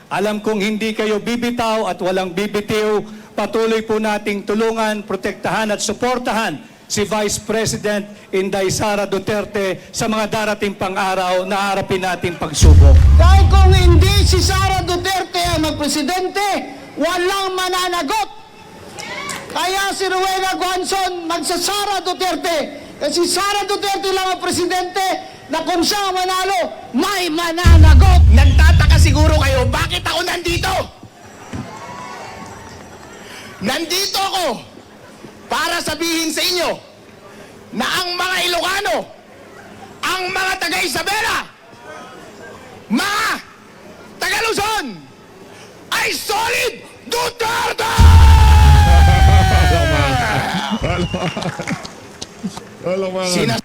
Alam kong hindi kayo bibitaw at walang bibitiw. Patuloy po nating tulungan, protektahan at suportahan si Vice President Inday Sara Duterte sa mga darating pang araw na harapin nating pagsubok. Dahil kung hindi si Sara Duterte ang magpresidente, walang mananagot. Kaya si Rowena Guanzon magsasara Duterte. Kasi Sara Duterte lang ang presidente na kung siya ang manalo, may mananagot. Nagtataka siguro kayo, bakit ako nandito? Nandito ako para sabihin sa inyo na ang mga Ilocano, ang mga taga Isabela, mga taga Luzon, ay solid Duterte! Sina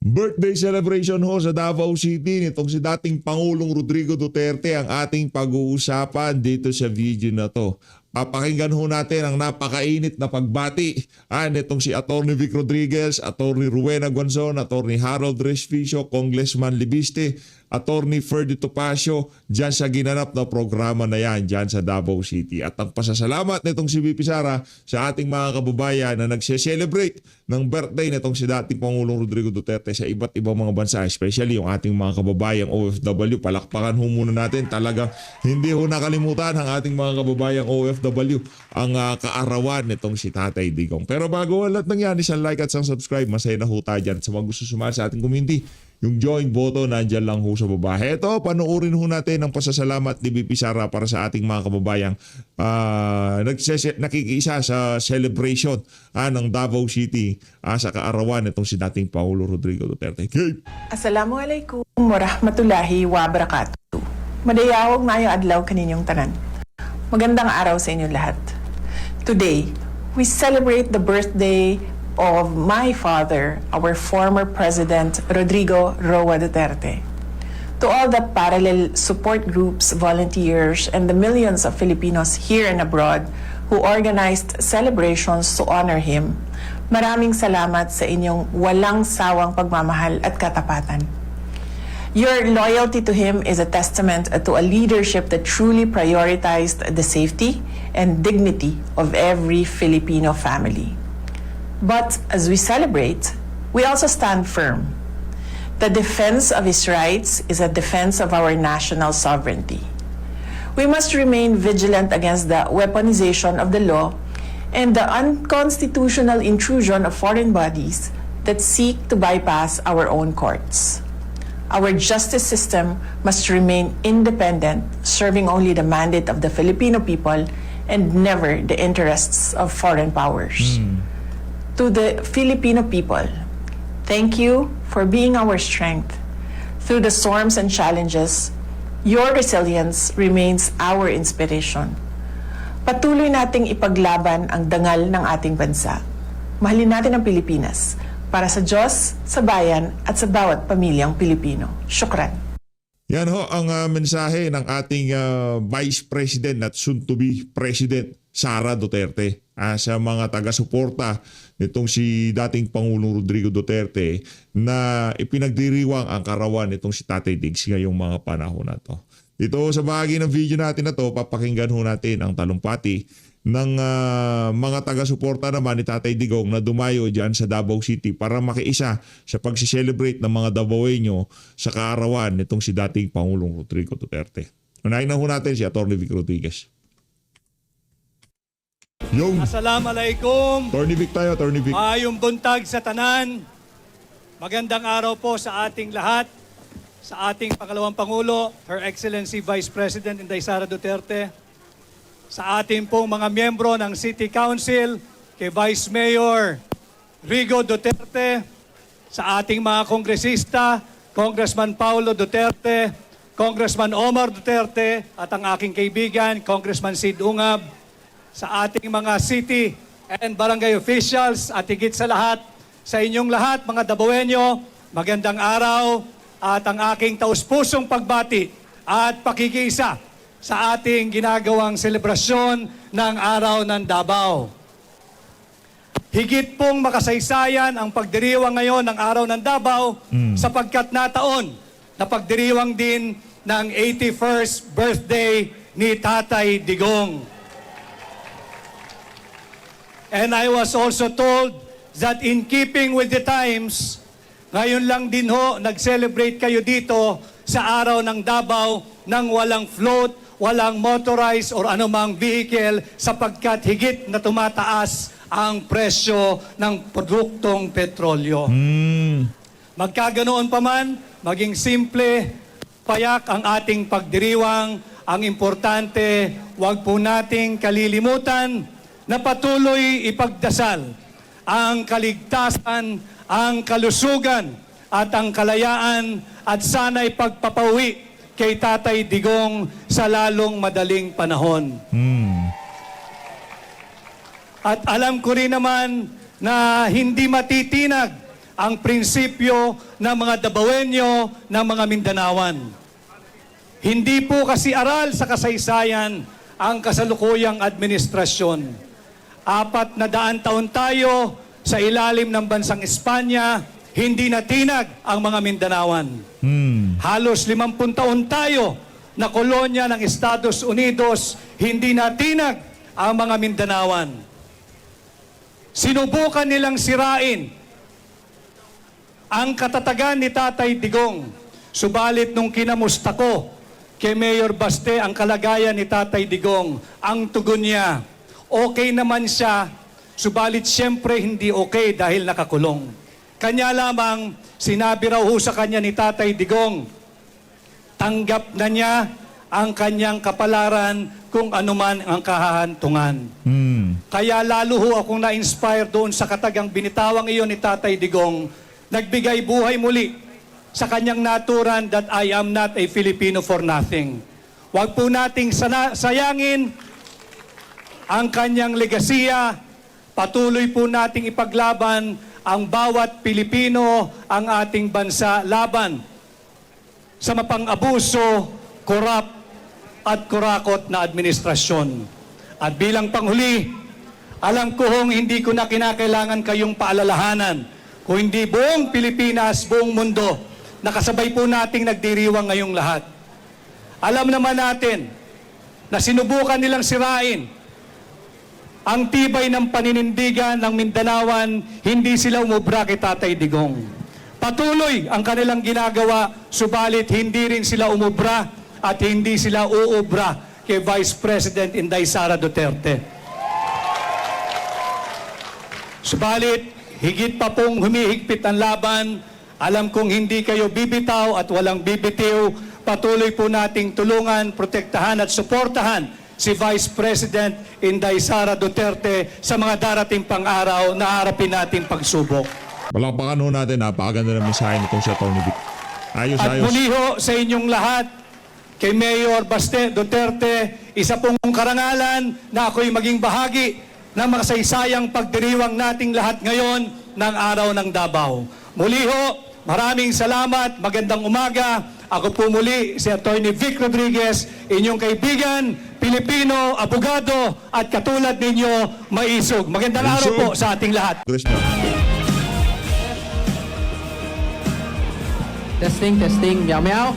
Birthday celebration ho sa Davao City nitong si dating Pangulong Rodrigo Duterte ang ating pag-uusapan dito sa video na to. Papakinggan ho natin ang napakainit na pagbati nitong si Atty. Vic Rodriguez, Atty. Rowena Guanzon, Atty. Harold Resficio, Congressman Libiste, Atty. Ferdy Topacio dyan sa ginanap na programa na yan dyan sa Davao City. At ang pasasalamat nitong si VP Sara sa ating mga kababayan na nagse-celebrate ng birthday nitong si dating Pangulong Rodrigo Duterte sa iba't ibang mga bansa, especially yung ating mga kababayang OFW. Palakpakan ho muna natin. Talagang hindi ho nakalimutan ang ating mga kababayang OFW ang kaarawan nitong si Tatay Digong. Pero bago lahat ng yan, isang like at isang subscribe. Masaya na ho tayo dyan. Sa mga gusto sumali sa ating community, yung join button nandyan lang ho sa baba. Ito, panoorin ho natin ang pasasalamat ni VP Sara para sa ating mga kababayang nakikiisa sa celebration ng Davao City sa kaarawan itong si dating Pangulo Rodrigo Duterte. Okay. Assalamualaikum warahmatullahi wabarakatuh. Madayawag maayong adlaw kaninyong tanan. Magandang araw sa inyong lahat. Today, we celebrate the birthday of my father, our former President Rodrigo Roa Duterte. To all the parallel support groups, volunteers, and the millions of Filipinos here and abroad who organized celebrations to honor him, maraming salamat sa inyong walang sawang pagmamahal at katapatan. Your loyalty to him is a testament to a leadership that truly prioritized the safety and dignity of every Filipino family. But as we celebrate, we also stand firm. The defense of his rights is a defense of our national sovereignty. We must remain vigilant against the weaponization of the law and the unconstitutional intrusion of foreign bodies that seek to bypass our own courts. Our justice system must remain independent, serving only the mandate of the Filipino people and never the interests of foreign powers. To the Filipino people, thank you for being our strength. Through the storms and challenges, your resilience remains our inspiration. Patuloy nating ipaglaban ang dangal ng ating bansa. Mahalin natin ang Pilipinas para sa Diyos, sa bayan at sa bawat pamilyang Pilipino. Syukran. Yan ho ang mensahe ng ating Vice President at soon-to-be President Sara Duterte sa mga taga-suporta nitong si dating Pangulong Rodrigo Duterte na ipinagdiriwang ang karawan nitong si Tatay Diggs ngayong mga panahon na to. Dito sa bahagi ng video natin na to, papakinggan ho natin ang talumpati ng mga taga-suporta naman ni Tatay Digong na dumayo dyan sa Davao City para makiisa sa pagsiselebrate ng mga Davaoeño sa kaarawan nitong si dating Pangulong Rodrigo Duterte. Unahin na ho natin si Atty. Vic Rodriguez. Yung Assalamualaikum. Atty. Vic tayo, Atty. Vic. Maayong buntag sa tanan. Magandang araw po sa ating lahat. Sa ating pangalawang Pangulo, Her Excellency Vice President Inday Sara Duterte. Sa ating pong mga miyembro ng City Council, kay Vice Mayor Rigo Duterte, sa ating mga kongresista, Congressman Paulo Duterte, Congressman Omar Duterte, at ang aking kaibigan, Congressman Sid Ungab, sa ating mga city and barangay officials, at higit sa lahat, sa inyong lahat, mga Davaoeño, magandang araw at ang aking taus-pusong pagbati at pakikiisa sa ating ginagawang selebrasyon ng Araw ng Davao. Higit pong makasaysayan ang pagdiriwang ngayon ng Araw ng Davao sapagkat nataon na pagdiriwang din ng 81st birthday ni Tatay Digong. And I was also told that in keeping with the times, ngayon lang din ho, nag-celebrate kayo dito sa araw ng Davao nang walang float, walang motorized or anumang vehicle sapagkat higit na tumataas ang presyo ng produktong petrolyo. Magkaganoon pa man, maging simple, payak ang ating pagdiriwang. Ang importante, huwag po nating kalilimutan na patuloy ipagdasal ang kaligtasan, ang kalusugan at ang kalayaan at sana'y pagpapawi kay Tatay Digong sa lalong madaling panahon. At alam ko rin naman na hindi matitinag ang prinsipyo ng mga Dabawenyo, ng mga Mindanawan. Hindi po kasi aral sa kasaysayan ang kasalukuyang administrasyon. 400 taon tayo sa ilalim ng bansang Espanya, hindi natinag ang mga Mindanawan. Halos 50 taon tayo na kolonya ng Estados Unidos, hindi natinag ang mga Mindanawan. Sinubukan nilang sirain ang katatagan ni Tatay Digong. Subalit nung kinamusta ko kay Mayor Baste ang kalagayan ni Tatay Digong, ang tugon niya, okay naman siya, subalit siyempre hindi okay dahil nakakulong. Kanya lamang, sinabi raw ho sa kanya ni Tatay Digong, tanggap na niya ang kanyang kapalaran kung anuman ang kahahantungan. Kaya lalo ho akong na-inspire doon sa katagang binitawang iyon ni Tatay Digong, nagbigay buhay muli sa kanyang naturan that I am not a Filipino for nothing. Huwag po nating sayangin ang kanyang legasiya, patuloy po nating ipaglaban ang bawat Pilipino, ang ating bansa laban sa mapang-abuso, korap at kurakot na administrasyon. At bilang panghuli, alam ko hong hindi ko na kinakailangan kayong paalalahanan, kung hindi buong Pilipinas, buong mundo, nakasabay po nating nagdiriwang ngayong lahat. Alam naman natin na sinubukan nilang sirain ang tibay ng paninindigan ng Mindanawan, hindi sila umubra kay Tatay Digong. Patuloy ang kanilang ginagawa, subalit hindi rin sila umubra at hindi sila uubra kay Vice President Inday Sara Duterte. Subalit, higit pa pong humihigpit ang laban, alam kong hindi kayo bibitaw at walang bibitiw, patuloy po nating tulungan, protektahan at suportahan si Vice President Inday Sara Duterte sa mga darating pang araw na harapin nating pagsubok. Palakpakan ho natin, napakaganda ng mensahe nitong si Tony Vic. Ayos, At ayos. muli ho sa inyong lahat, kay Mayor Baste Duterte, isa pong karangalan na ako'y maging bahagi ng makasaysayang pagdiriwang nating lahat ngayon ng araw ng Davao. Muli ho, maraming salamat, magandang umaga. Ako po muli si Atty. Vic Rodriguez, inyong kaibigan, Pilipino, abogado, at katulad ninyo, maisog. Magandang araw po sa ating lahat. Testing, meow meow.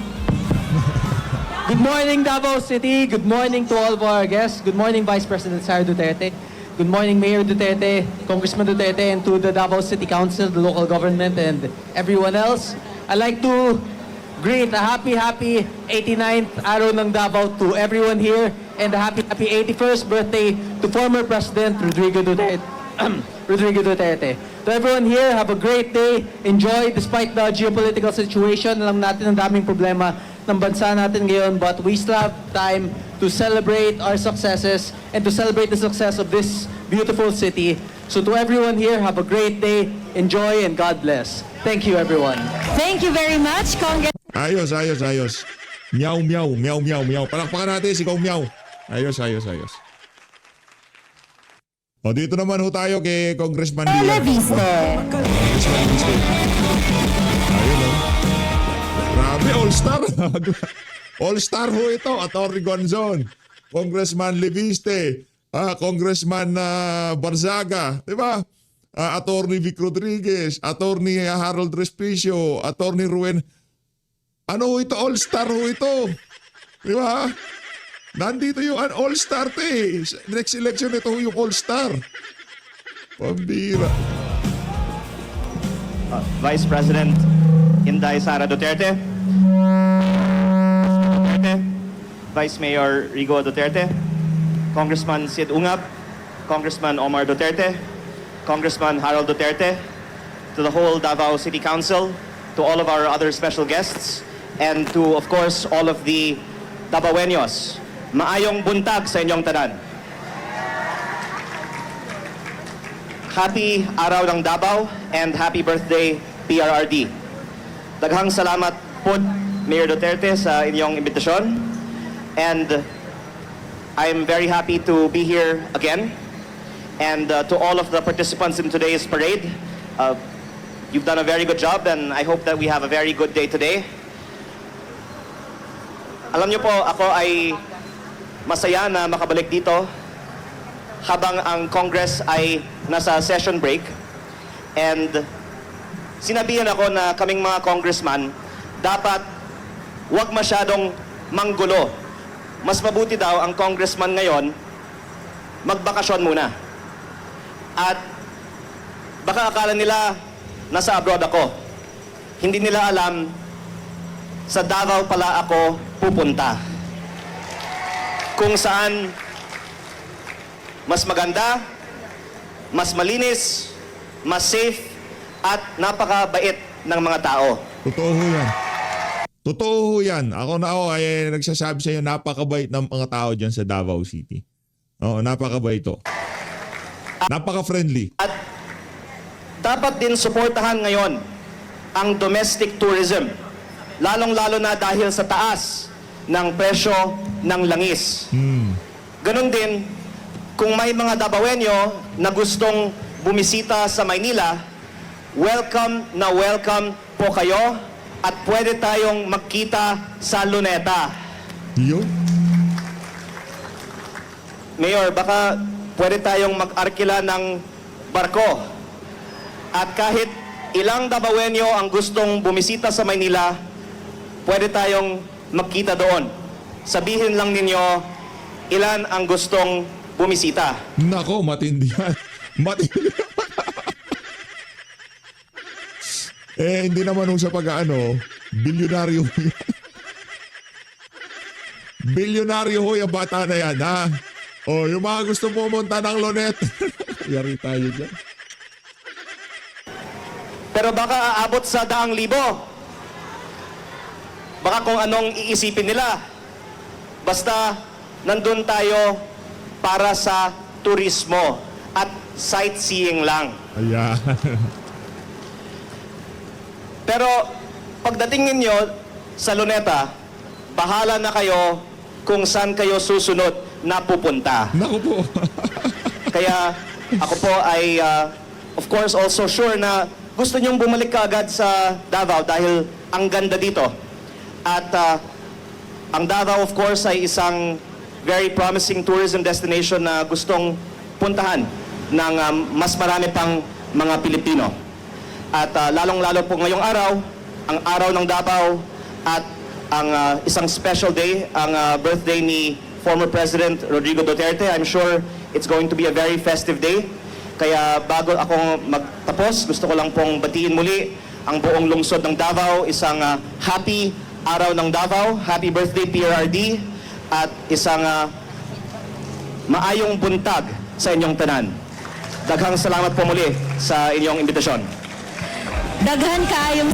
Good morning, Davao City. Good morning to all of our guests. Good morning, Vice President Sara Duterte. Good morning, Mayor Duterte, Congressman Duterte, and to the Davao City Council, the local government, and everyone else. I'd like to greet a happy 89th araw ng Davao to everyone here, and a happy 81st birthday to former President Rodrigo Duterte. Rodrigo Duterte. To everyone here, have a great day. Enjoy despite the geopolitical situation. Alam natin ang daming problema ng bansa natin ngayon, but we still have time to celebrate our successes and to celebrate the success of this beautiful city. So to everyone here, have a great day. Enjoy and God bless. Thank you, everyone. Thank you very much, Congress. Ayos. Meow, meow, meow, meow, meow. Palakpakan natin si Kong Meow. Ayos. O dito naman ho tayo kay Congressman Dia. Congressman Viste. Ayun o. Grabe, all-star. All-star ho ito. Atty. Gonzon. Congressman Leviste. Congressman Barzaga. Diba? Atty. Vic Rodriguez. Atty. Harold Respicio. Atty. Ruen. Ano ho ito? All-star ho ito. Di ba? Nandito yung all-star to eh. Next election ito ho yung all-star. Pambira. Vice President Inday Sara Duterte, Vice Mayor Rigo Duterte, Congressman Sid Ungab, Congressman Omar Duterte, Congressman Harold Duterte, to the whole Davao City Council, to all of our other special guests, and to, of course, all of the Davaoenos. Maayong buntag sa inyong tanan. Happy Araw ng Davao and happy birthday PRRD. Daghang salamat po Mayor Duterte sa inyong imbitasyon, and I'm very happy to be here again. And to all of the participants in today's parade, you've done a very good job, and I hope that we have a very good day today. Alam niyo po, ako ay masaya na makabalik dito habang ang Congress ay nasa session break. And sinabihan ako na kaming mga congressman, dapat wag masyadong manggulo. Mas mabuti daw ang congressman ngayon magbakasyon muna. At baka akala nila nasa abroad ako. Hindi nila alam sa Davao pala ako pupunta. Kung saan mas maganda, mas malinis, mas safe, at napakabait ng mga tao. Totoo ho yan. Totoo ho yan. Ako ay nagsasabi sa iyo, napakabait ng mga tao dyan sa Davao City. Oo, napakabait to. Napaka-friendly. At dapat din suportahan ngayon ang domestic tourism. Lalong-lalo na dahil sa taas ng presyo ng langis. Ganon din, kung may mga Davaoenyo na gustong bumisita sa Maynila, welcome na welcome po kayo at pwede tayong magkita sa Luneta. Yun. Mayor, baka pwede tayong mag-arkila ng barko. At kahit ilang Davaoenyo ang gustong bumisita sa Maynila, pwede tayong magkita doon. Sabihin lang ninyo ilan ang gustong bumisita. Nako, matindi yan. Matindi. Hindi naman ho sa pag-ano, bilyonaryo ho yan. Bilyonaryo ho yung bata na yan, ha? O, yung mga gusto pumunta ng Lonet. Yari tayo dyan. Pero baka aabot sa 100,000. Baka kung anong iisipin nila. Basta nandun tayo para sa turismo at sightseeing lang. Ayan. Pero pagdating ninyo sa Luneta, bahala na kayo kung saan kayo susunod na pupunta. Naku po. Kaya ako po ay of course also sure na gusto nyong bumalik kaagad sa Davao dahil ang ganda dito. At ang Davao of course ay isang very promising tourism destination na gustong puntahan ng mas marami pang mga Pilipino. At lalong-lalo po ngayong araw, ang araw ng Davao at ang isang special day, ang birthday ni former President Rodrigo Duterte. I'm sure it's going to be a very festive day. Kaya bago ako magtapos, gusto ko lang pong batiin muli ang buong lungsod ng Davao. Isang happy araw ng Davao, happy birthday PRRD, at isang maayong buntag sa inyong tanan. Daghang salamat po muli sa inyong imbitasyon. Daghan kaayong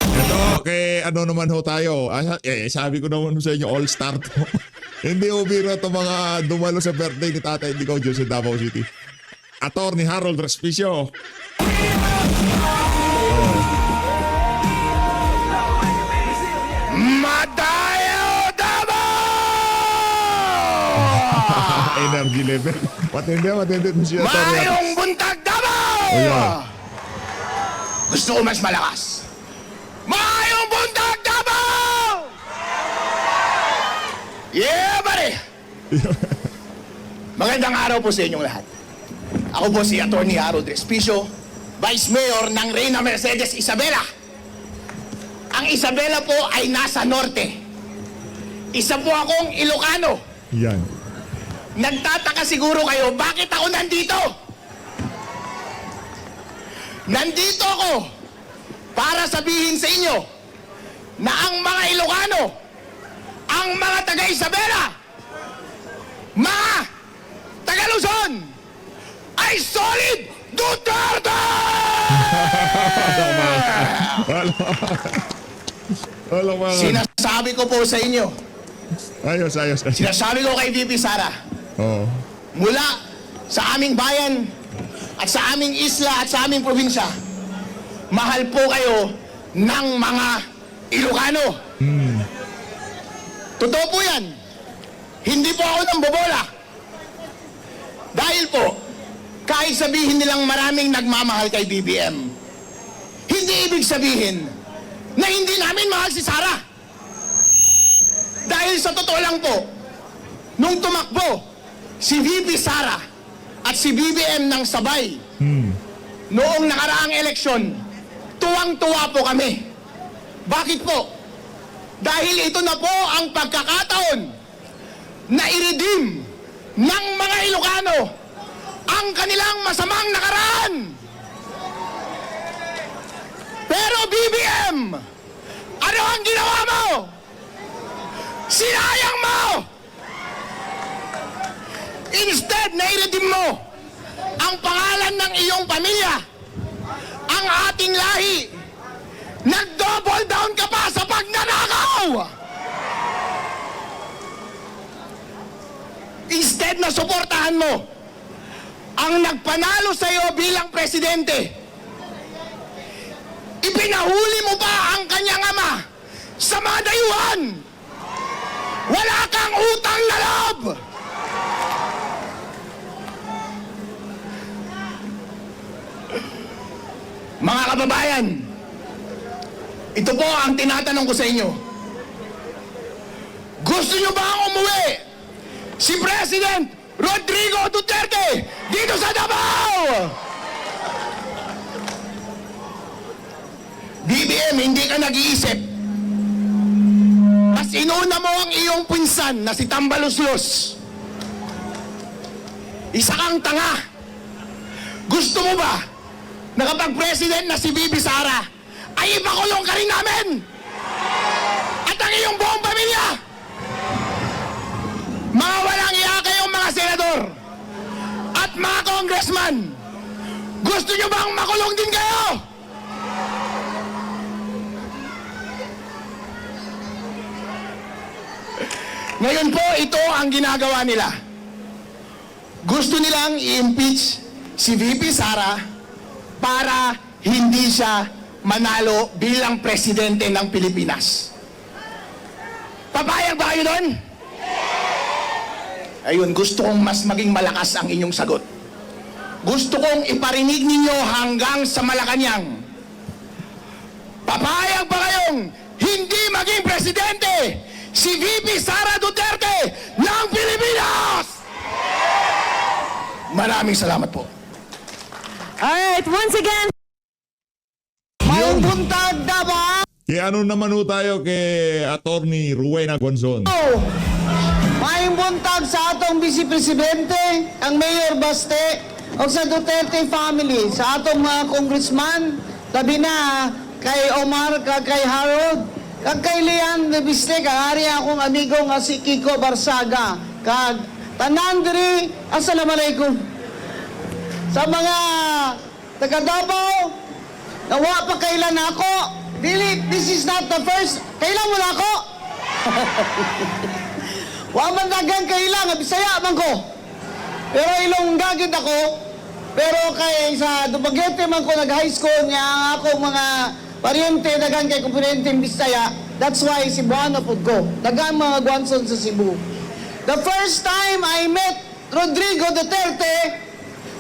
Ito, kay ano naman ho tayo. Sabi ko naman sa inyo, all-star to. Hindi ho biro ito mga dumalo sa birthday ni Tatay Indigo dyan sa Davao City. Attorney Harold Respicio. Matayo Davao! Energy level. Matindi mo siya. Mayong buntag Davao! Ayan. Gusto ko mas malakas. Mayong buntag Davao! Yeah, buddy! Magandang araw po sa inyong lahat. Ako po si Attorney Harold Respicio, Vice Mayor ng Reyna Mercedes Isabela. Ang Isabela po ay nasa norte. Isa po akong Ilocano. Yan. Nagtataka siguro kayo, bakit ako nandito? Nandito ako para sabihin sa inyo na ang mga Ilocano, ang mga taga-Isabela, mga taga-Luzon, ay solid Duterte! Walang mga... Sinasabi ko po sa inyo, Ayos. sinasabi ko kay VP Sara, Oo. mula sa aming bayan at sa aming isla at sa aming probinsya, mahal po kayo ng mga Ilocano. Totoo po yan. Hindi po ako nang bobola. Dahil po, kahit sabihin nilang maraming nagmamahal kay BBM, hindi ibig sabihin na hindi namin mahal si Sara. Dahil sa totoo lang po, nung tumakbo si VP Sara at si BBM ng sabay, noong nakaraang eleksyon, tuwang-tuwa po kami. Bakit po? Dahil ito na po ang pagkakataon na i-redeem ng mga Ilocano ang kanilang masamang nakaraan. Pero BBM, ano ang ginawa mo? Sinayang mo! Instead na i-redeem mo ang pangalan ng iyong pamilya, ang ating lahi, nag-double down ka pa sa pagnanakaw! Instead na suportahan mo ang nagpanalo sa iyo bilang presidente, ipinahuli mo pa ang kanyang ama sa mga dayuhan. Wala kang utang na loob! Mga kababayan, ito po ang tinatanong ko sa inyo. Gusto nyo ba umuwi si President Rodrigo Duterte dito sa Davao? BBM, hindi ka nag-iisip. Mas inuna mo ang iyong pinsan na si Tambaluslos. Isa kang tanga. Gusto mo ba na kapag president na si Bibi Sara ay ipakulong ka rin namin? At ang iyong buong pamilya? Mga walang iya kayong mga senador at mga congressman, gusto nyo bang makulong din kayo? Ngayon po, ito ang ginagawa nila. Gusto nilang i-impeach si VP Sara para hindi siya manalo bilang presidente ng Pilipinas. Papayag ba kayo doon? Ayun, gusto kong mas maging malakas ang inyong sagot. Gusto kong iparinig ninyo hanggang sa Malacanang. Papayag ba kayong hindi maging presidente si VP Sara Duterte ng Pilipinas? Maraming salamat po. Alright, once again, Mayong buntag Davao! Kaya ano naman ho tayo kay Attorney Rowena Guanzon? Mayong buntag sa atong Vice Presidente, ang Mayor Baste, o sa Duterte family, sa atong mga congressman, labi na kay Omar, kay Harold, kag kay Lian de Biste, kag ari akong amigo nga si Kiko Barsaga, kag tanan diri, assalamualaikum. Sa mga taga Davao, nawa pa kailan ako, dili, this is not the first, kailan mo na ako? Wa man dagang kailang, Bisaya man ko. Pero Ilongga gid ako. Pero kay sa Dumaguete man ko nag-high school nga ang akong mga paryente dagang kay komponente Bisaya. That's why Cebuano pud ko. Dagang mga Guanzon sa Cebu. The first time I met Rodrigo Duterte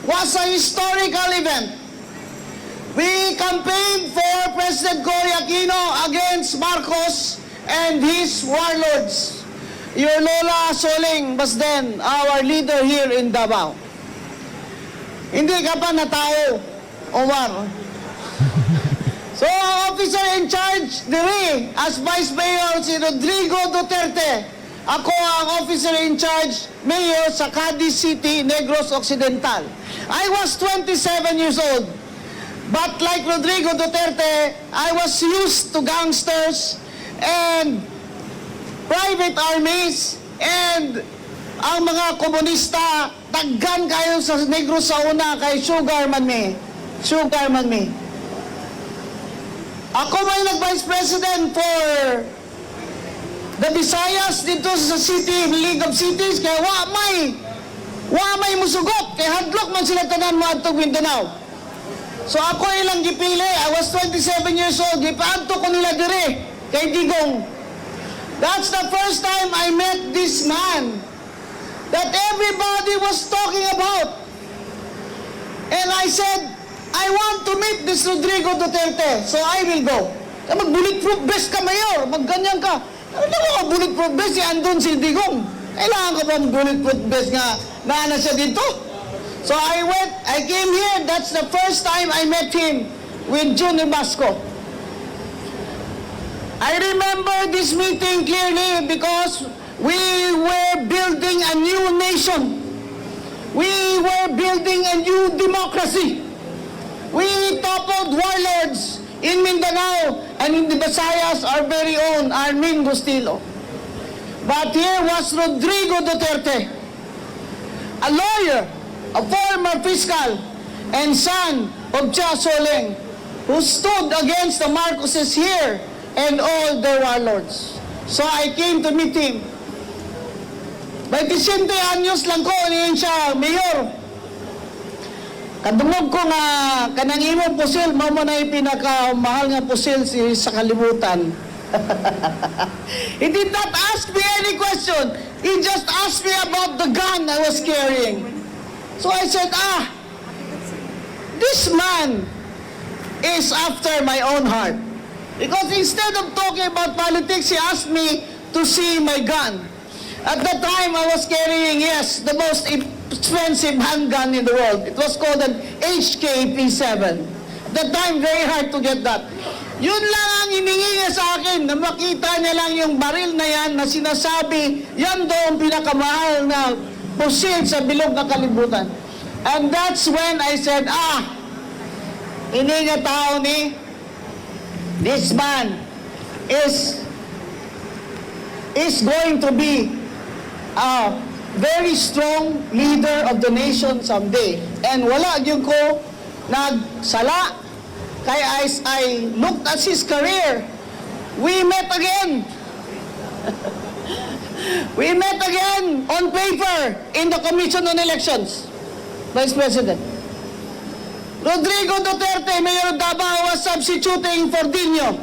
was a historical event. We campaigned for President Cory Aquino against Marcos and his warlords. Your Lola Soling was then our leader here in Davao. Hindi ka pa na tao, Omar. So, ang officer in charge diri as Vice Mayor si Rodrigo Duterte. Ako ang officer in charge mayor sa Cadiz City, Negros Occidental. I was 27 years old. But like Rodrigo Duterte, I was used to gangsters and private armies and ang mga komunista taggan kayo sa Negros sa una kay Sugar Man Me. Sugar Man Me. Ako may nag-Vice President for the Visayas dito sa City, League of Cities, kaya wa may musugot, kaya hadlok man sila tanan mo atong Mindanao. So ako ilang gipili, I was 27 years old, gipaadto ko nila dire, kay Digong. That's the first time I met this man that everybody was talking about. And I said, I want to meet this Rodrigo Duterte, so I will go. Mag-bulletproof vest ka, Mayor, magganyan ka. Ano ka bulletproof vest, andun si Digong. Kailangan ka bang bulletproof vest nga naana siya dito? So I came here, that's the first time I met him with Junior Basco. I remember this meeting clearly because we were building a new nation. We were building a new democracy. We toppled warlords in Mindanao and in the Visayas, our very own Armin Gustilo. But here was Rodrigo Duterte, a lawyer, a former fiscal, and son of Chia Soleng, who stood against the Marcoses here and all their warlords. So I came to meet him. 27 anyos lang ko, niyan siya, Mayor. Kadungog ko nga, kanang imong pusil, mo na yung pinakamahal nga pusil sa kalibutan. He did not ask me any question. He just asked me about the gun I was carrying. So I said, this man is after my own heart. Because instead of talking about politics, he asked me to see my gun. At that time, I was carrying, yes, the most expensive handgun in the world. It was called an HK-P7. At that time, very hard to get that. Yun lang ang hiningi niya sa akin, na makita niya lang yung baril na yan na sinasabi, yan daw ang pinakamahal na pusil sa bilog na kalibutan. And that's when I said, hindi nga tao ni, this man is going to be a very strong leader of the nation someday. And wala yun ko nagsala. Kaya as I looked at his career, we met again. We met again on paper in the Commission on Elections, Vice President. Rodrigo Duterte, Mayor of Davao, was substituting for Dino.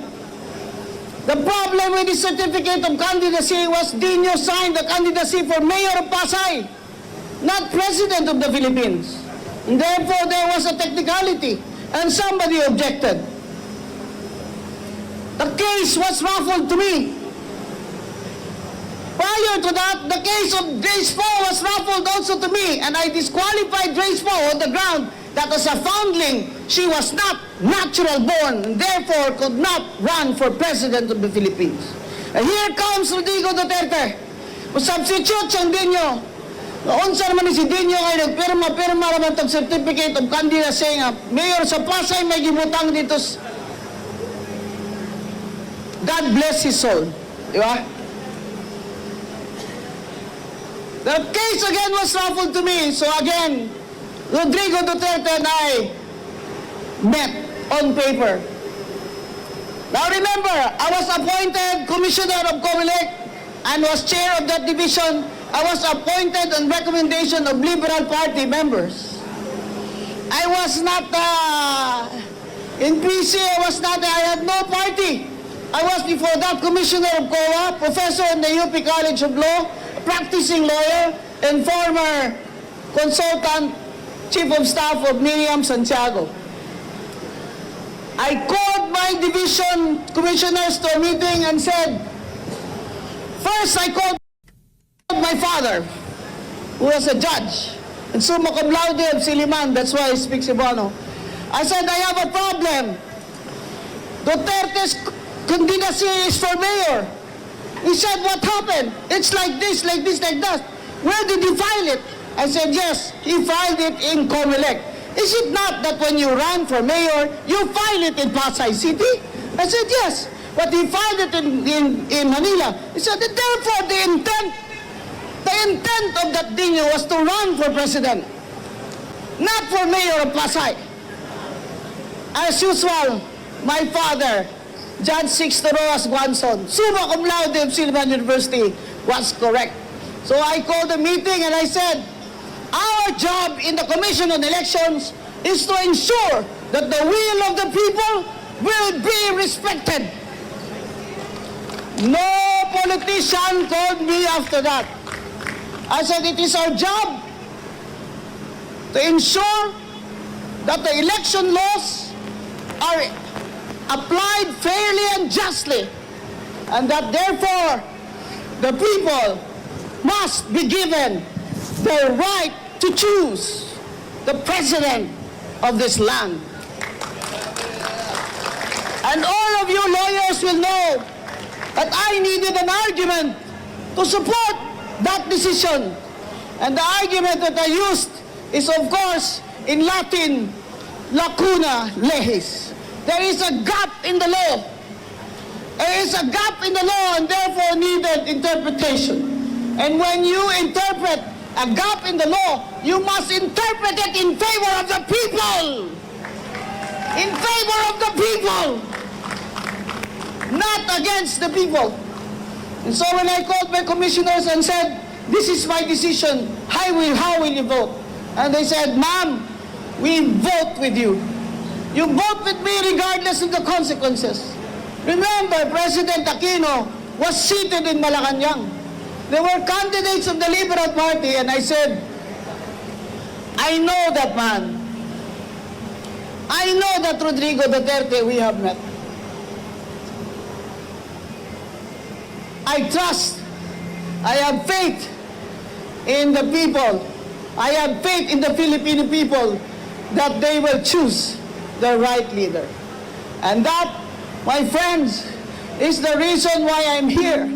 The problem with the certificate of candidacy was Dino signed the candidacy for Mayor of Pasay, not President of the Philippines. And therefore, there was a technicality, and somebody objected. The case was ruffled to me. Prior to that, the case of Grace Poe was ruffled also to me, and I disqualified Grace Poe on the ground that as a foundling, she was not natural born, and therefore could not run for President of the Philippines. And here comes Rodrigo Duterte. Substitute siyang Dino. Unsa naman ni si Dino ay nagpirma naman tag certificate of candidacy nga mayor sa Pasay may gibutang dito. God bless his soul. Di ba? The case again was ruffled to me. So again, Rodrigo Duterte and I met on paper. Now remember, I was appointed Commissioner of COMELEC and was chair of that division. I was appointed on recommendation of Liberal Party members. I was not, in PC, I had no party. I was before that Commissioner of COA, professor in the UP College of Law, practicing lawyer, and former consultant, Chief of Staff of Miriam Santiago. I called my division commissioners to a meeting and said, first I called my father, who was a judge, and summa cum laude of Siliman, that's why I speak Cebuano. I said, I have a problem. Duterte's candidacy is for mayor. He said, what happened? It's like this, like this, like that. Where did he file it? I said, yes, he filed it in Comelec. Is it not that when you run for mayor, you file it in Pasay City? I said, yes. But he filed it in Manila. He said, therefore, the intent of that thing was to run for president, not for mayor of Pasay. As usual, my father, Judge Sixto Rojas Guanzon, summa cum laude of Silvan University, was correct. So I called a meeting and I said, our job in the Commission on Elections is to ensure that the will of the people will be respected. No politician called me after that. I said it is our job to ensure that the election laws are applied fairly and justly, and that therefore the people must be given the right to choose the president of this land. And all of you lawyers will know that I needed an argument to support that decision. And the argument that I used is, of course, in Latin, lacuna legis. There is a gap in the law. There is a gap in the law and therefore needed interpretation. And when you interpret a gap in the law, you must interpret it in favor of the people. In favor of the people. Not against the people. And so when I called my commissioners and said, this is my decision, how will you vote? And they said, ma'am, we vote with you. You vote with me regardless of the consequences. Remember, President Aquino was seated in Malacanang. There were candidates of the Liberal Party, and I said, I know that man. I know that Rodrigo Duterte we have met. I trust, I have faith in the people. I have faith in the Filipino people that they will choose the right leader. And that, my friends, is the reason why I'm here.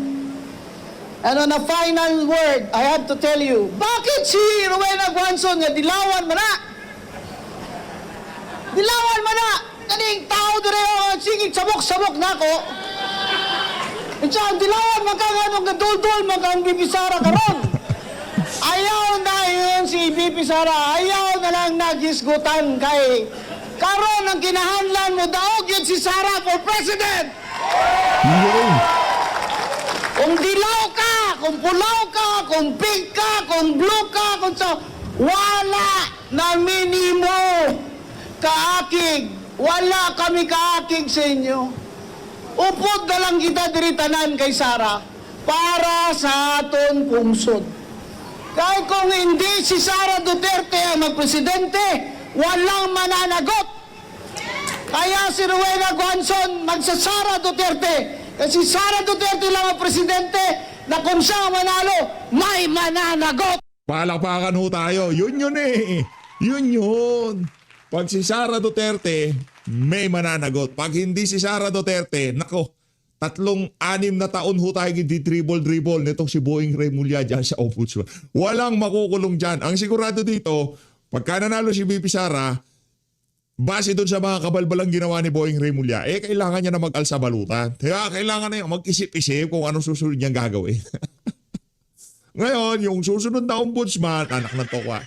And on a final word, I have to tell you, bakit si Rowena Guanzon nga dilawan man na? Dilawan man na! Kaning tao dire sige sabok-sabok na ko. At siya, dilawan man ka nga nung gadul-dul man kang BP Sara karon. Ayaw na yun si BP Sara, ayaw na lang nagisgutan kay karon ang kinahanlan mo daog yun si Sara for president. Kung dilaw ka, kung pulaw ka, kung pink ka, kung blue ka, kung sa wala na minimo kaakig. Wala kami kaakig sa inyo. Upod na lang kita diritanan kay Sara para sa aton pungsod. Kahit kung hindi si Sara Duterte ang magpresidente, walang mananagot. Kaya si Rowena Guanzon magsasara Duterte. Kasi Sara Duterte lang ang presidente na kung siya manalo, may mananagot. Palakpakan ho tayo. Yun eh. Yun. Pag si Sara Duterte, may mananagot. Pag hindi si Sara Duterte, nako, 3-6 na taon ho tayo dribble nitong si Boying Remulla dyan sa ombudsman. Walang makukulong dyan. Ang sigurado dito, pagka nanalo si BP Sara, base doon sa mga kabalbalang ginawa ni Boying Remulla, kailangan niya na mag-alsa balutan. Kaya kailangan na mag-isip-isip kung anong susunod niyang gagawin. Ngayon, yung susunod na ombudsman, anak ng tokwa,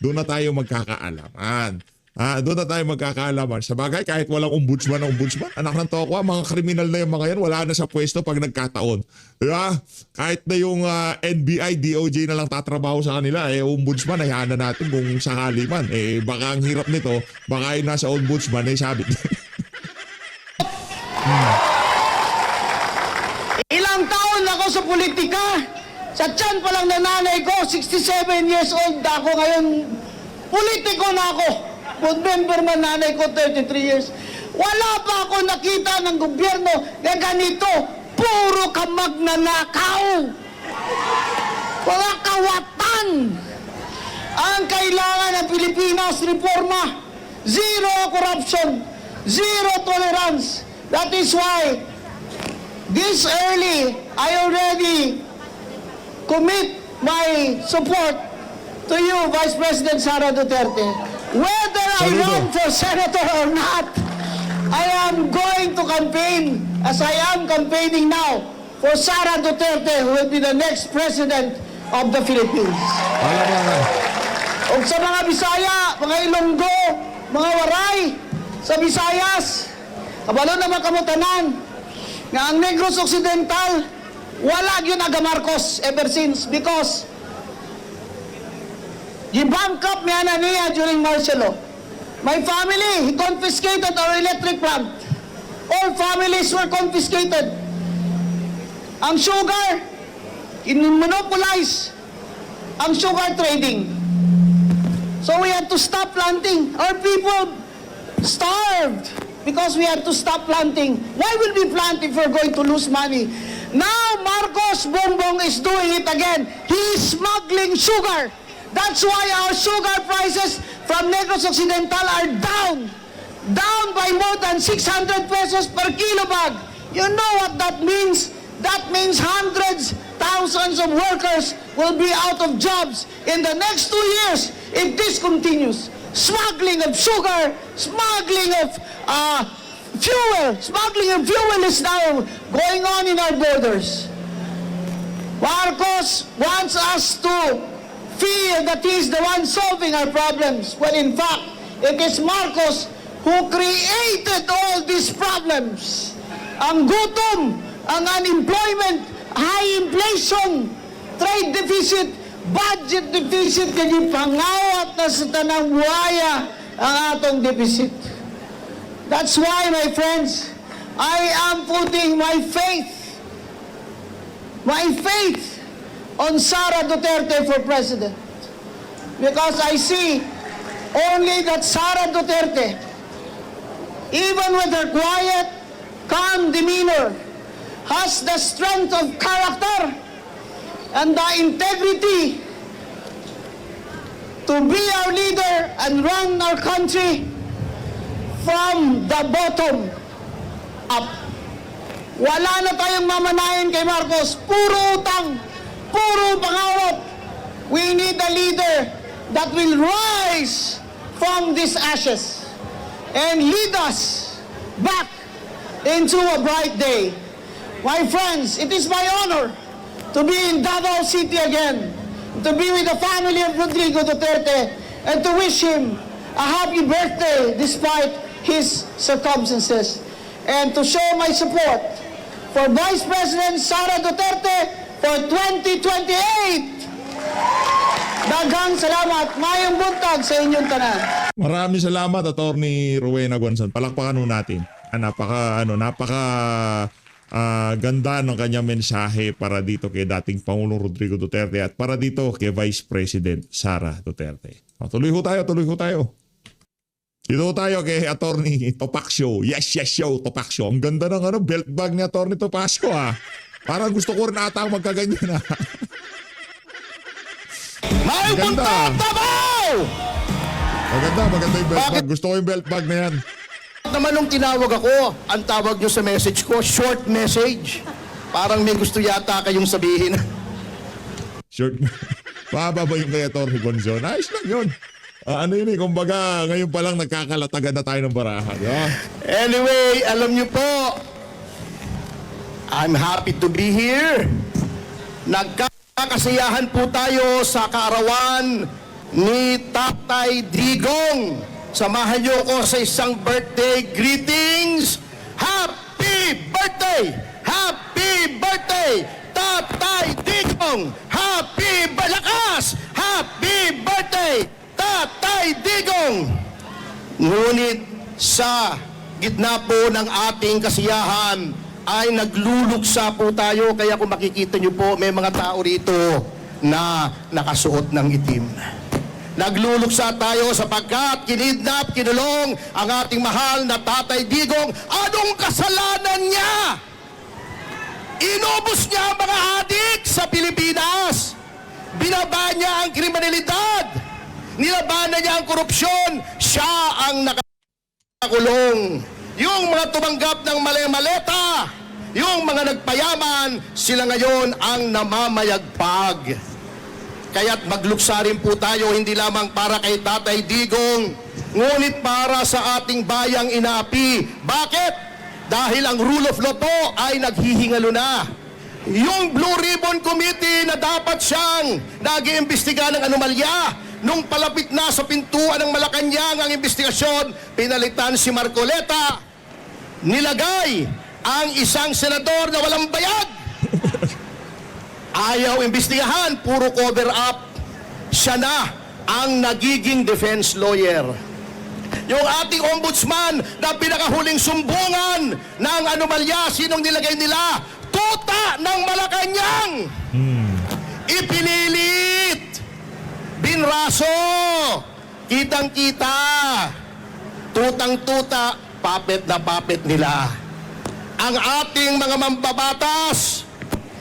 doon na tayo magkakaalaman. Doon na tayo magkakaalaman. Sa bagay, kahit walang ombudsman, anak ng tokwa, mga kriminal na yung mga yan, wala na sa pwesto pag nagkataon. Diba? Kahit na yung NBI, DOJ na lang tatrabaho sa kanila, ombudsman, hayaan na natin kung sakali man. Baka ang hirap nito, baka yung nasa ombudsman, sabit. Ilang taon ako sa politika. Sa tiyan pa lang na nanay ko, 67 years old ako ngayon. Politiko na ako. Board member man nanay ko, 33 years. Wala pa ako nakita ng gobyerno na ganito. Puro ka magnanakaw. Mga kawatan. Ang kailangan ng Pilipinas, reforma. Zero corruption. Zero tolerance. That is why this early, I already commit my support to you, Vice President Sara Duterte. Whether I Saludo. run for senator or not, I am going to campaign, as I am campaigning now, for Sara Duterte, who will be the next president of the Philippines. Palabangan. O sa mga Bisaya, mga Ilonggo, mga Waray, sa Visayas, kabalo naman kamutanan, nga ang Negros Occidental, wala yun aga Marcos ever since because gibankrupt niya na niya during martial law. My family, he confiscated our electric plant. All families were confiscated. Ang sugar, in-monopolize ang sugar trading. So we had to stop planting. Our people starved because we had to stop planting. Why will we plant if we're going to lose money? Now Marcos Bongbong is doing it again. He is smuggling sugar. That's why our sugar prices from Negros Occidental are down. Down by more than 600 pesos per kilo bag. You know what that means? That means hundreds, thousands of workers will be out of jobs in the next 2 years if this continues. Smuggling of sugar, smuggling of fuel is now going on in our borders. Marcos wants us to feel that he is the one solving our problems, when in fact, it is Marcos who created all these problems. Ang gutom, ang unemployment, high inflation, trade deficit, budget deficit, kaya pangawat na sa tanang buhaya ang atong deficit. That's why, my friends, I am putting my faith on Sara Duterte for president. Because I see only that Sara Duterte, even with her quiet, calm demeanor, has the strength of character and the integrity to be our leader and run our country from the bottom up. Wala na tayong mamanahin kay Marcos. Puro utang, puro pangawat. We need a leader that will rise from these ashes and lead us back into a bright day. My friends, it is my honor to be in Davao City again, to be with the family of Rodrigo Duterte, and to wish him a happy birthday despite his circumstances, and to show my support for Vice President Sara Duterte for 2028. Daghang salamat, mayong buntag sa inyong tanan. Maraming salamat, Attorney Rowena Guanzon. Palakpakan nun natin. Napaka ganda ng kanyang mensahe para dito kay dating Pangulong Rodrigo Duterte at para dito kay Vice President Sara Duterte. Tuloy ho tayo. Dito tayo kay Attorney Topacio. Yes, Topacio. Ang ganda ng belt bag ni Attorney Topacio ha. Parang gusto ko rin ata magkaganyan ha. May buntag, Davao! Maganda yung belt bag. Gusto ko yung belt bag na yan. Naman nung tinawag ako, ang tawag nyo sa message ko, short message. Parang may gusto yata kayong sabihin. Short. Mahaba ba yung kay Attorney Guanzon? Ayos lang yun. Ano yun kumbaga ngayon pa lang nagkakalatagan na tayo ng barahan. Anyway, alam nyo po, I'm happy to be here. Nagkakasiyahan po tayo sa kaarawan ni Tatay Digong. Samahan niyo ako sa isang birthday greetings. Happy birthday! Happy birthday! Tatay Digong! Happy Balakas! Happy birthday! Tatay Digong! Ngunit sa gitna po ng ating kasiyahan ay nagluluksa po tayo, kaya kung makikita niyo po may mga tao rito na nakasuot ng itim. Nagluluksa tayo sapagkat kinidnap, kinulong ang ating mahal na Tatay Digong. Anong kasalanan niya? Inubos niya ang mga adik sa Pilipinas. Binaba niya ang kriminalidad. Nilabanan niya ang korupsyon. Siya ang nakakulong. yung mga tumanggap ng mali-maleta, yung mga nagpayaman, sila ngayon ang namamayagpag. Kaya't magluksa rin po tayo, hindi lamang para kay Tatay Digong, ngunit para sa ating bayang inaapi. Bakit? Dahil ang rule of law po ay naghihingalo na. Yung Blue Ribbon Committee na dapat siyang nag-iimbestiga ng anomalya, nung palapit na sa pintuan ng Malacanang ang investigasyon, pinalitan si Marcoleta, nilagay ang isang senador na walang bayag. Ayaw imbestigahan, puro cover up. Siya na ang nagiging defense lawyer. Yung ating ombudsman na pinakahuling sumbungan ng anomalya, sinong nilagay nila? Tuta ng Malacanang! Ipinilit! Binraso! Kitang-kita! Tutang-tuta, puppet na puppet nila. Ang ating mga mambabatas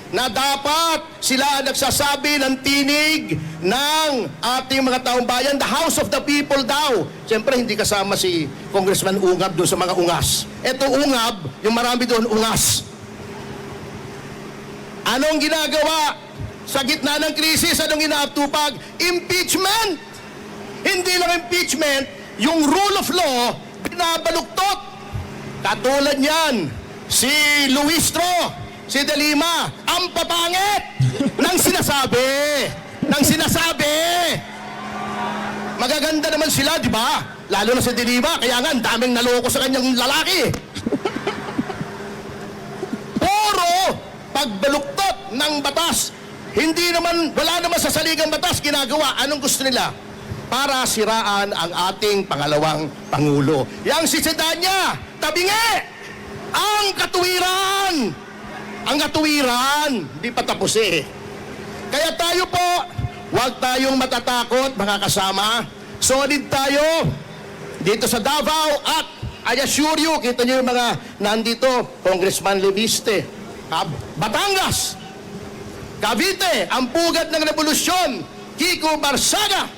na dapat sila nagsasabi ng tinig ng ating mga taong bayan, the House of the People daw. Siyempre, hindi kasama si Congressman Ungab doon sa mga ungas. Ito Ungab, yung marami doon ungas. Anong ginagawa sa gitna ng krisis? Anong inaatupag? Impeachment! Hindi lang impeachment, yung rule of law, binabaluktot. Katulad niyan, si Luistro, si De Lima, ang papangit ng sinasabi. Magaganda naman sila, di ba? Lalo na si De Lima, kaya nga, ang daming naloko sa kanyang lalaki. Puro pagbaluktot ng batas. Hindi naman, wala naman sa saligang batas ginagawa. Anong gusto nila? Para siraan ang ating pangalawang Pangulo. Yang si Sedanya, tabingi! Ang katuwiran, hindi pa tapos eh. Kaya tayo po, huwag tayong matatakot mga kasama. Solid tayo dito sa Davao at I assure you, kita nyo yung mga nandito, Congressman Leviste, Batangas, Cavite, ang pugad ng revolusyon, Kiko Barsaga,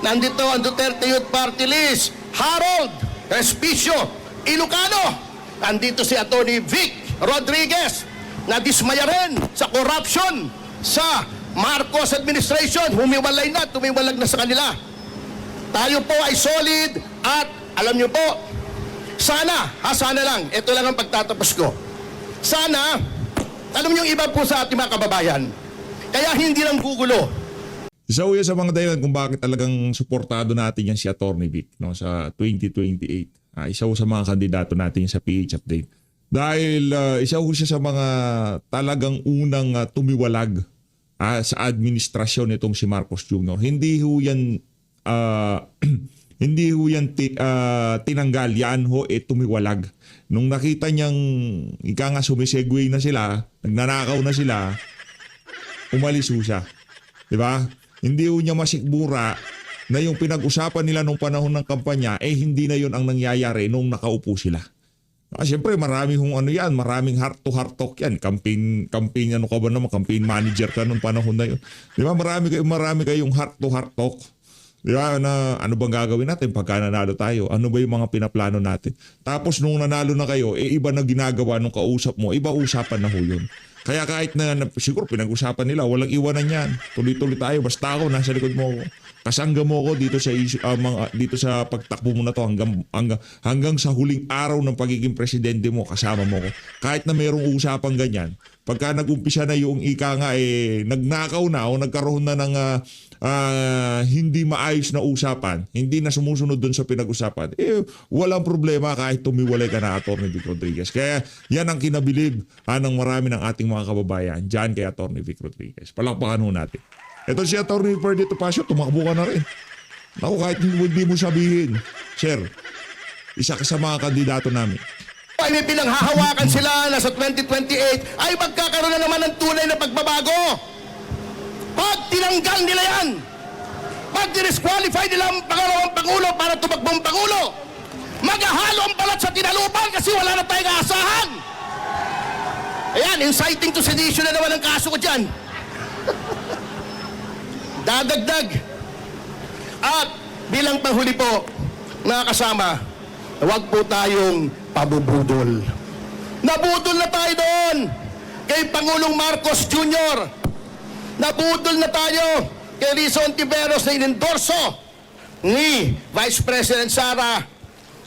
nandito ang Duterte Youth Party List, Harold Respicio, Ilocano, nandito si Atty. Vic Rodriguez na dismaya rin sa corruption sa Marcos administration. Humiwalay na, tumiwalag na sa kanila. Tayo po ay solid at alam nyo po, sana lang, ito lang ang pagtatapos ko. Sana, alam nyo yung iba po sa ating mga kababayan, kaya hindi lang gugulo. Isa yan sa mga dahilan kung bakit talagang suportado natin yan si Atty. Vic, no, sa 2028. Isa sa mga kandidato natin sa PH Update. Dahil isa siya sa mga talagang unang tumiwalag sa administrasyon nitong si Marcos Jr. Hindi ho yan tinanggal, yan ho tumiwalag. Nung nakita niyang ika nga sumisegway na sila, nagnanakaw na sila, umalis ho siya. Diba? Hindi ho niya masikmura na yung pinag-usapan nila nung panahon ng kampanya, hindi na yun ang nangyayari nung nakaupo sila. Siyempre, marami maraming heart-to-heart talk yan. Campaign ano ka ba naman, campaign manager ka nung panahon na yun. Di ba, marami kayong heart-to-heart talk. Di ba, na ano bang gagawin natin pagka nanalo tayo? Ano ba yung mga pinaplano natin? Tapos nung nanalo na kayo, iba na ginagawa nung kausap mo, iba usapan na ho yun. Kaya kahit na siguro pinag-usapan nila, walang iwanan yan. Tuloy-tuloy tayo, basta ako nasa likod mo ako. Kasangga mo ako dito sa dito sa pagtakbo mo na to hanggang sa huling araw ng pagiging presidente mo, kasama mo ako. Kahit na mayroong usapang ganyan, pagka nag-umpisa na yung ika nga nagnakaw na o nagkaroon na ng hindi maayos na usapan, hindi na sumusunod doon sa pinag-usapan, walang problema kahit tumiwalay ka na, Atty. Vic Rodriguez. Kaya yan ang kinabilib ng marami ng ating mga kababayan dyan kay Atty. Vic Rodriguez. Palakpakan ho natin. Ito si Atty. Ferdinand Topacio, tumakbo ka na rin. Naku, kahit hindi mo sabihin, sir, isa ka sa mga kandidato namin. Ay may pinanghahawakan sila na sa 2028 ay magkakaroon na naman ng tunay na pagbabago. Pag tinanggal nila yan, pag disqualify nila ang pangalawang Pangulo para tumakbong Pangulo, maghahalo ang balat sa tinalupan kasi wala na tayong aasahan. Ayan, inciting to sedition na naman ang kaso ko dyan. Dadagdag. At bilang panghuli po, mga kasama, huwag po tayong pabubudol. Nabudol na tayo doon kay Pangulong Marcos Jr. Nabudol na tayo kay Rizzo Ontiveros na inendorso ni Vice President Sara.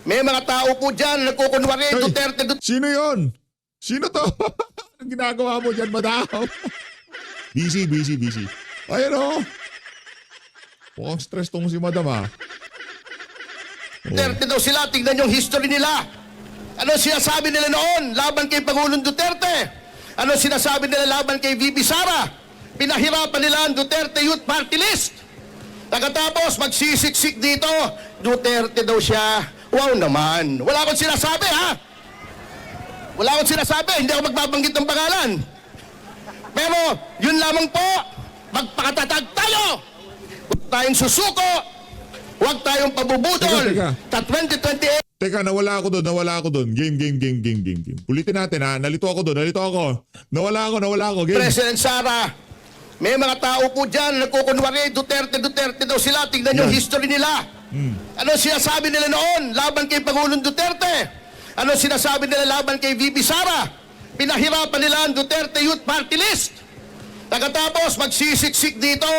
May mga tao po dyan na nagkukunwari Duterte. Sino yon? Sino to? Anong ginagawa mo dyan, madam? Busy. Ayun o. Mukhang stress tong si madam ah. Duterte daw sila, tignan yung history nila. Ano sinasabi nila noon laban kay Pangulong Duterte? Ano sinasabi nila laban kay VP Sara? Pinahirapan nila ang Duterte Youth Party List. Pagkatapos magsisiksik dito, Duterte daw siya. Wow naman. Wala akong sinasabi ha. Wala akong sinasabi, hindi ako magbabanggit ng pangalan. Pero yun lamang po, magpakatatag tayo. Huwag tayong susuko. Huwag tayong pabubudol. Teka. Sa 2028, Teka, nawala ako doon. Game. Ulitin natin ha. Nalito ako. Nawala ako. Game. President Sara, may mga tao po dyan na nagkukunwari Duterte daw sila. Tignan yung Yan. history nila. Ano sinasabi nila noon laban kay Pangulong Duterte? Ano sinasabi nila laban kay VP Sara? Pinahirapan nila ang Duterte Youth Party List. Pagkatapos magsisiksik dito,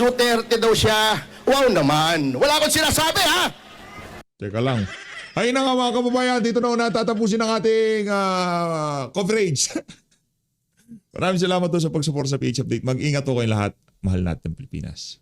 Duterte daw siya. Wow naman. Wala akong sinasabi ha. Teka lang. Ay na nga mga kababayan, dito na ako natatapusin ang ating coverage. Maraming salamat po sa pag-support sa PH Update. Mag-ingat po kayong lahat. Mahal natin ang Pilipinas.